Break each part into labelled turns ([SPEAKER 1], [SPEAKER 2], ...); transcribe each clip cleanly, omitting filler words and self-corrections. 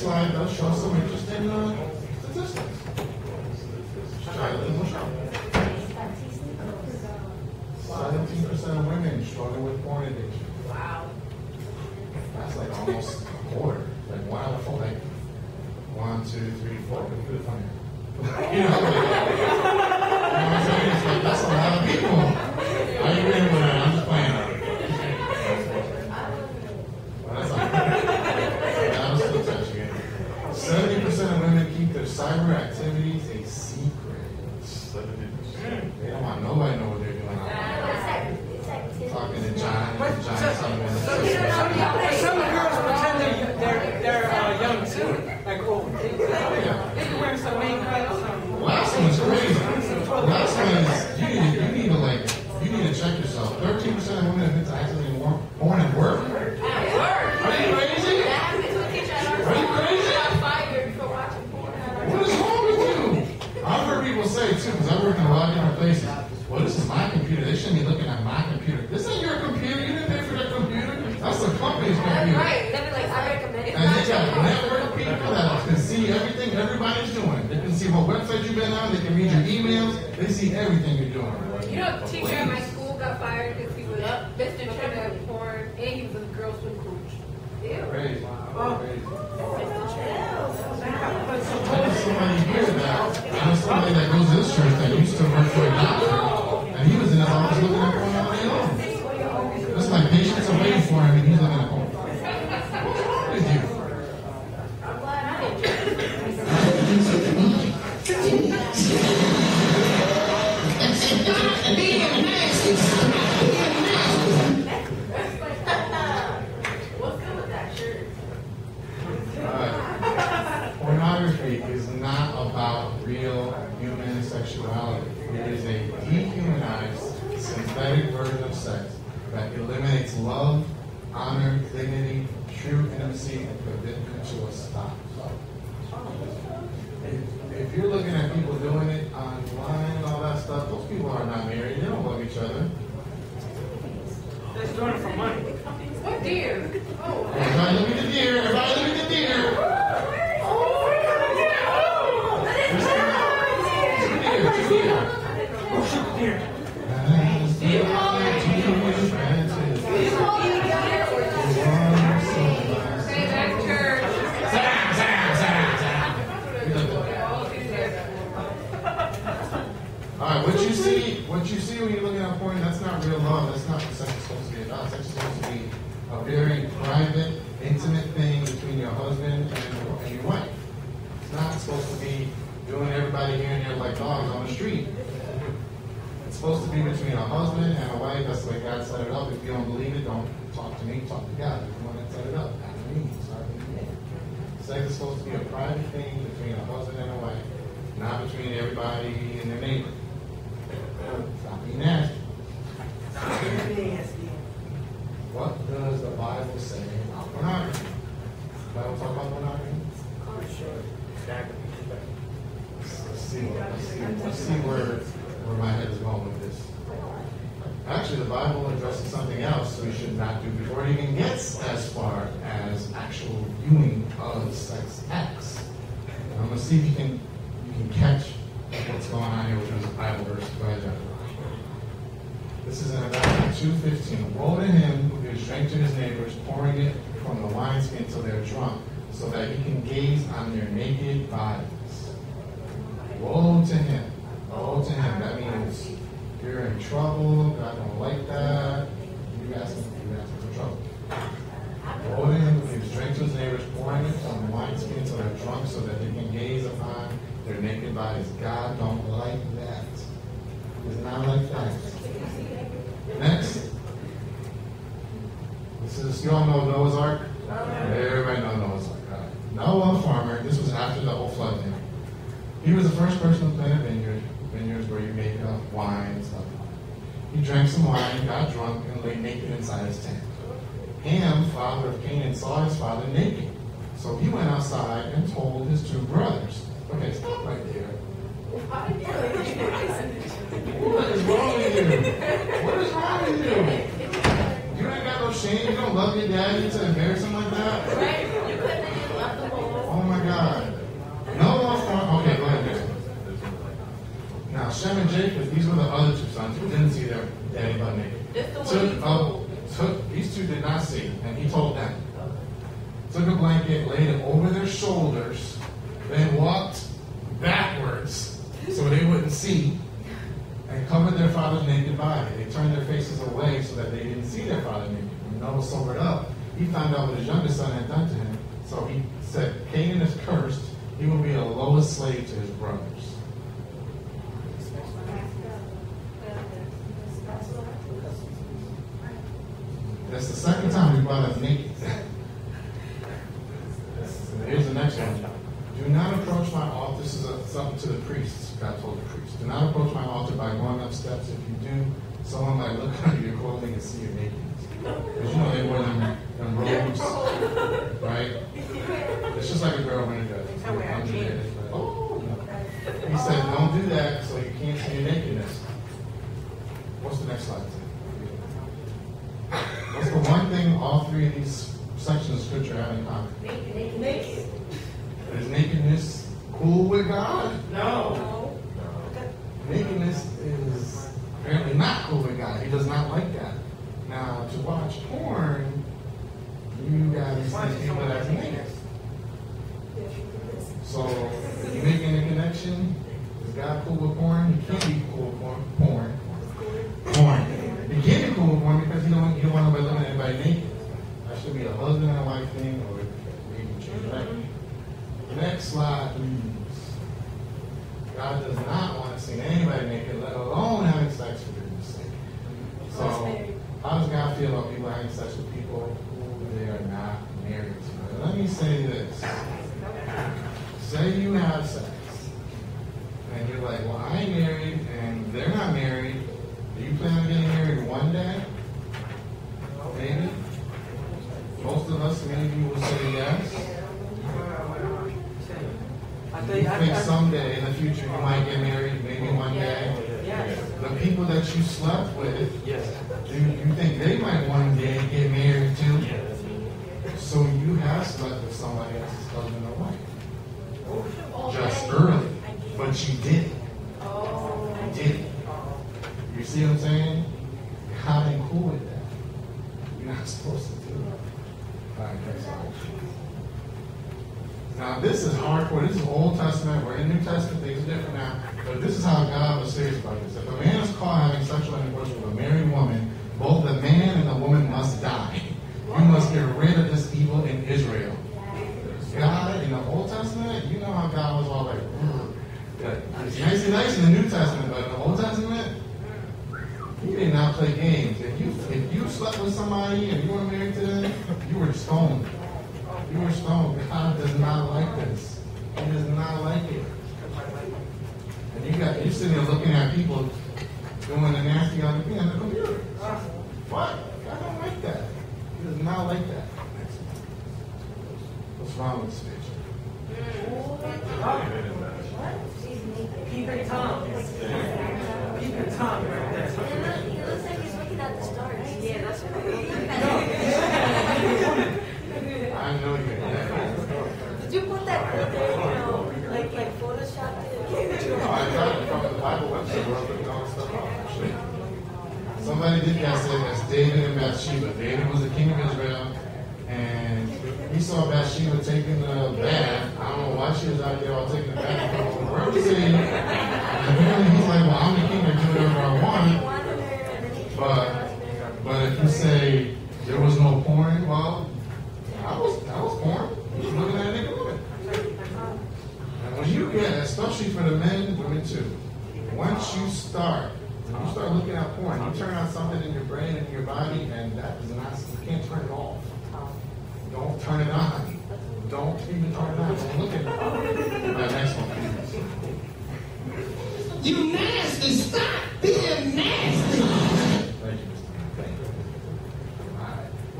[SPEAKER 1] slide does show some interesting statistics. Try a little show. 17% of women struggle with porn addiction.
[SPEAKER 2] Wow.
[SPEAKER 1] That's like almost a quarter. Like 1 out of 4. Like 1, 2, 3, 4. Look at the funny. You know what I'm saying? It's like, that's a lot of people. Are you ready with that? I'm just playing on it. Well, that's not good. I'm still touching it. 70% of women keep their cyber activities a secret. 70%. They don't want nobody to know what they're doing online. Talking to John.
[SPEAKER 3] Some girls pretend they're young too. Like, oh, they can wear some makeup.
[SPEAKER 1] The last one is crazy. The last one is you need to check yourself. 13% of women admit to accidentally porn at work. Are you crazy? Are you crazy? What is wrong with you? I've heard people say too, because I work in a lot of different places. Well, this is my computer. They shouldn't be looking at my computer. This ain't your computer. You didn't pay for that computer. That's the company's computer.
[SPEAKER 2] Right. They'll be like, I recommend it.
[SPEAKER 1] And they got network people that can see everything everybody's doing. They can see what website you've been on. They can read your emails. They see everything you're doing.
[SPEAKER 2] You know, a teacher at my school got fired because he was Mr. Trinidad porn and he was a girl swim coach. Ew.
[SPEAKER 1] Crazy.
[SPEAKER 2] Oh.
[SPEAKER 1] Crazy. I know somebody here somebody that goes to this church that used to work for a doctor, and he was in his office looking at porn all day long. That's like patients are waiting for him, and he's looking at porn. What's wrong with you?
[SPEAKER 2] I'm glad I didn't. What's good with that shirt?
[SPEAKER 1] Pornography is not about real human sexuality. It is a dehumanized, synthetic version of sex that eliminates love, honor, dignity, true intimacy, and commitment to a stop. If you're looking at people doing it online and all that stuff, those people are not married. They don't love each other.
[SPEAKER 3] They're just doing it for money.
[SPEAKER 2] What deer? Oh.
[SPEAKER 1] Everybody look at the deer. Everybody look at the deer. Alright, what you see when you're looking at porn, that's not real love. That's not what sex is supposed to be about. Sex is supposed to be a very private, intimate thing between your husband and your wife. It's not supposed to be doing everybody here and there like dogs on the street. It's supposed to be between a husband and a wife. That's the way God set it up. If you don't believe it, don't talk to me, talk to God. If you want to set it up, ask me. Start with me. Sex is supposed to be a private thing between a husband and a wife, not between everybody and their neighbor. Stop being nasty. What does the Bible say about pornography? The Bible talk about pornography? Let's see where my head is going with this. Actually, the Bible addresses something else we should not do before it even gets as far as actual viewing of sex acts. I'm going to see if you can catch what's going on here, which was a Bible verse. Go ahead, John. This is in Habakkuk 2:15. Woe to him who gives drink to his neighbors, pouring it from the wineskin till they're drunk, so that he can gaze on their naked bodies. Woe to him. Woe to him. That means you're in trouble. God don't like that. You asking for trouble. Woe to him who gives drink to his neighbors, pouring it from the wineskin till they're drunk, so that they can gaze upon their naked bodies. God don't like that. He does not like that. Next. This is, you all know Noah's Ark? Everybody knows Noah's Ark. Noah, a farmer, this was after the whole flood thing. He was the first person to plant a vineyard. Vineyards where you make wine and stuff. He drank some wine, got drunk, and lay naked inside his tent. Ham, father of Canaan, saw his father naked. So he went outside and told his two brothers. Okay, stop right there. What is wrong with you? What is wrong with you? You ain't got no shame. You don't love your daddy to embarrass him like that?
[SPEAKER 2] Right? You couldn't have left them alone.
[SPEAKER 1] Oh Japheth, these were the other two sons who didn't see their daddy butt naked. These two did not see, and he told them. Took a blanket, laid it over their shoulders, then walked backwards so they wouldn't see, and covered their father's naked body. They turned their faces away so that they didn't see their father naked. When Noah sobered up, he found out what his youngest son had done to him. So he said, Canaan is cursed. He will be a lowest slave to his brothers. That's the second time we brought up naked. Here's the next one. Do not approach my altar. This is something to the priests. God told the priests. Do not approach my altar by going up steps. If you do, someone might look under your clothing and see your nakedness. Because you know they wear them robes, right? It's just like a girl wearing a dress. Oh, no. He said, don't do that so you can't see your nakedness. What's the next slide? What's the one thing all three of these sections of scripture have in common?
[SPEAKER 2] Naked.
[SPEAKER 1] Is nakedness cool with God?
[SPEAKER 2] No.
[SPEAKER 1] Nakedness is apparently not cool with God. He does not like that. Now, to watch porn, you gotta see people that's naked. So, if you're making a connection, is God cool with porn? You can't be cool with porn. You can't be cool with porn because you don't want nobody looking at anybody naked. That should be a husband and a wife thing, or maybe change that. Next slide, please. God does not want to see anybody naked, let alone having sex for goodness sake. So, how does God feel about people having sex with people who they are not married to? Let me say this. Say you have sex, and you're like, well, I ain't married, and they're not married. Do you plan on getting married one day? Maybe? Most of us maybe will say yes. You think someday in the future you might get married, maybe one day. The people that you slept with, do you think they might one day get married too? So you have slept with somebody else's husband or wife. Just early. But you did it. You did it. You see what I'm saying? How ain't cool with that? You're not supposed to do it. Alright, next slide. Now this is hardcore. This is Old Testament. We're in New Testament. Things are different now. But this is how God was serious about this. If a man is caught having sexual intercourse with a married woman, both the man and the woman must die. You must get rid of this evil in Israel. God, in the Old Testament, you know how God was all like, it's nice in the New Testament, but in the Old Testament, he did not play games. If you slept with somebody and you were married to them, you were stoned. You were stoned. God does not like this. He does not like it. And you're sitting there looking at people doing the nasty on the computer. What? God don't like that. He does not like that. What's wrong with this picture?
[SPEAKER 3] Keep your tongue. Keep your tongue right there.
[SPEAKER 2] It looks like he's looking at the stars. Yeah, that's what
[SPEAKER 1] I know you.
[SPEAKER 2] Did you put that there, like Photoshop it?
[SPEAKER 1] No, I got it from the Bible website where I put all this stuff out, actually. Somebody did that say that's David and Bathsheba. David was the king of Israel, and he saw Bathsheba taking the bath. I don't know why she was out there all taking the bath from the world to see. And apparently he's like, well, I'm the king, I do whatever I want. But if you say there was no porn, well, that was porn. He was looking at a nigga woman. And when you get, especially for the men, women too, once you start looking at porn, you turn on something in your brain and your body, and that is not, you can't turn it off. Don't turn it on. Don't even turn it on. Don't look at it. Alright, next one, please.
[SPEAKER 4] You nasty! Stop being nasty!
[SPEAKER 1] Thank you, Mr. Thank you.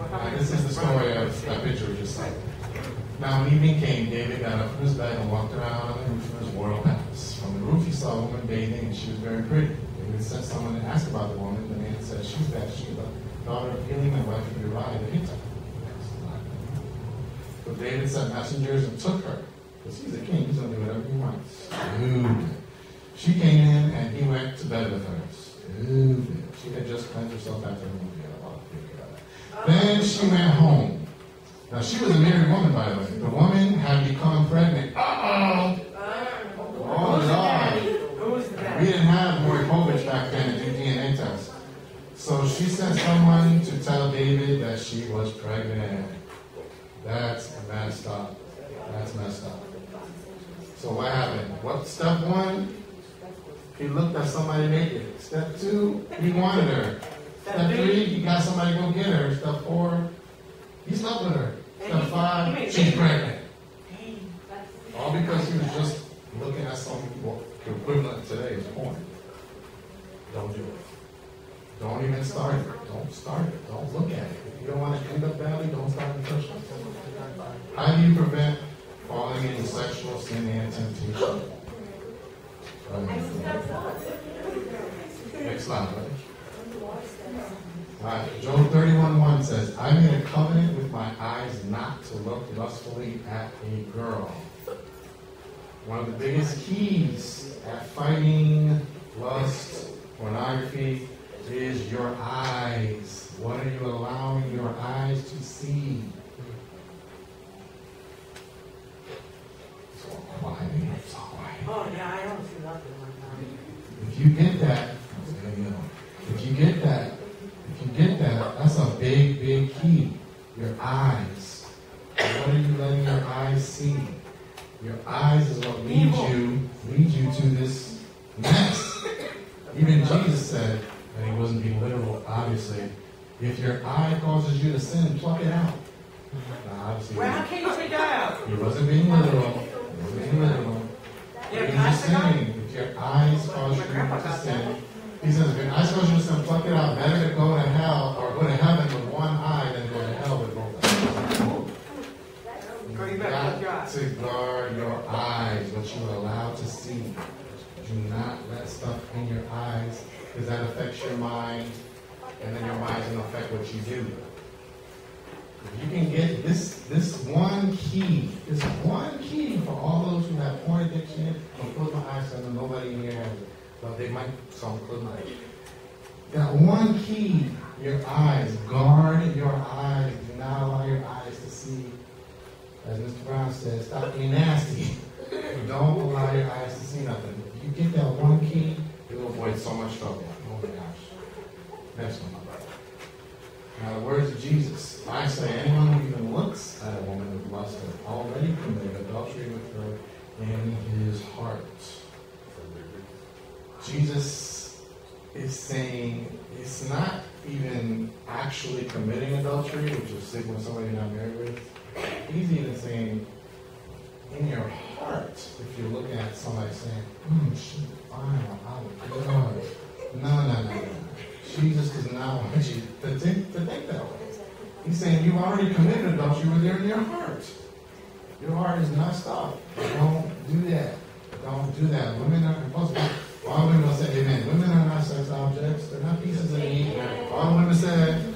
[SPEAKER 1] Alright, this is the story of that picture we just saw. Now, when evening came, David got up from his bed and walked around on the roof of his royal palace. From the roof, he saw a woman bathing, and she was very pretty. David sent someone to ask about the woman. The man said, she's Bathsheba, daughter of Eliam, wife of Uriah the Hittite. So David sent messengers and took her. Because he's a king, he's going to do whatever he wants. Dude. She came in and he went to bed with her. Stupid. She had just cleansed herself after the movie. Then she went home. Now she was a married woman, by the way. The woman had become pregnant. Uh-oh! Oh, Lord. We didn't have Morikovich back then to do DNA tests. So she sent someone to tell David that she was pregnant. That's messed up. That's messed up. So what happened? What step one? He looked at somebody naked. Step two, he wanted her. Step three, he got somebody to go get her. Step four, he slept with her. Step five, she's pregnant. All because he was just looking at some equivalent today is porn. Don't do it. Don't even start it. Don't start it. Don't look at it. If you don't want to end up badly, don't start the first one. How do you prevent falling into sexual sin and temptation? Next slide, buddy. Alright, Job 31:1 says, I made a covenant with my eyes not to look lustfully at a girl. One of the biggest keys at fighting lust, pornography, is your eyes. What are you allowing your eyes to see? It's all quiet. It's all quiet.
[SPEAKER 3] Oh, yeah, I don't see nothing right now.
[SPEAKER 1] If you get that, that's a big, big key. Your eyes. What are you letting your eyes see? Your eyes is what leads you to this mess. Even Jesus said, and he wasn't being literal, obviously, if your eye causes you to sin, pluck it out. Now, obviously,
[SPEAKER 3] well, how can you take that out?
[SPEAKER 1] he wasn't being literal. He was just saying, if your eyes cause you to sin, he says, if your eyes cause you to sin, pluck it out. Better to go to hell or go to heaven with one eye than go to hell with both eyes. You got to guard your eyes, what you are allowed to see. Do not let stuff in your eyes, because that affects your mind, and then your mind's going to affect what you do. If you can get this one key for all those who have porn addiction, I'll close my eyes so nobody in here has it. But they might, so I'll close my eyes. That one key, your eyes. Guard your eyes. Do not allow your eyes to see. As Mr. Brown says, stop being nasty. Don't allow your eyes to see nothing. If you get that one key, you'll avoid so much trouble. Oh my gosh. Next one, my brother. Now, the words of Jesus. I say, anyone who even looks at a woman with lust has already committed adultery with her in his heart. Jesus is saying it's not even actually committing adultery, which is sleeping with somebody you're not married with. He's even saying, in your heart, if you're looking at somebody saying, she's fine, I would God. No. Jesus does not want you to think that way. He's saying you've already committed adultery with her in your heart. Your heart is messed up. Don't do that. Don't do that. Women are supposed to be. All women will say amen. Women are not sex objects. They're not pieces of meat. All the women said.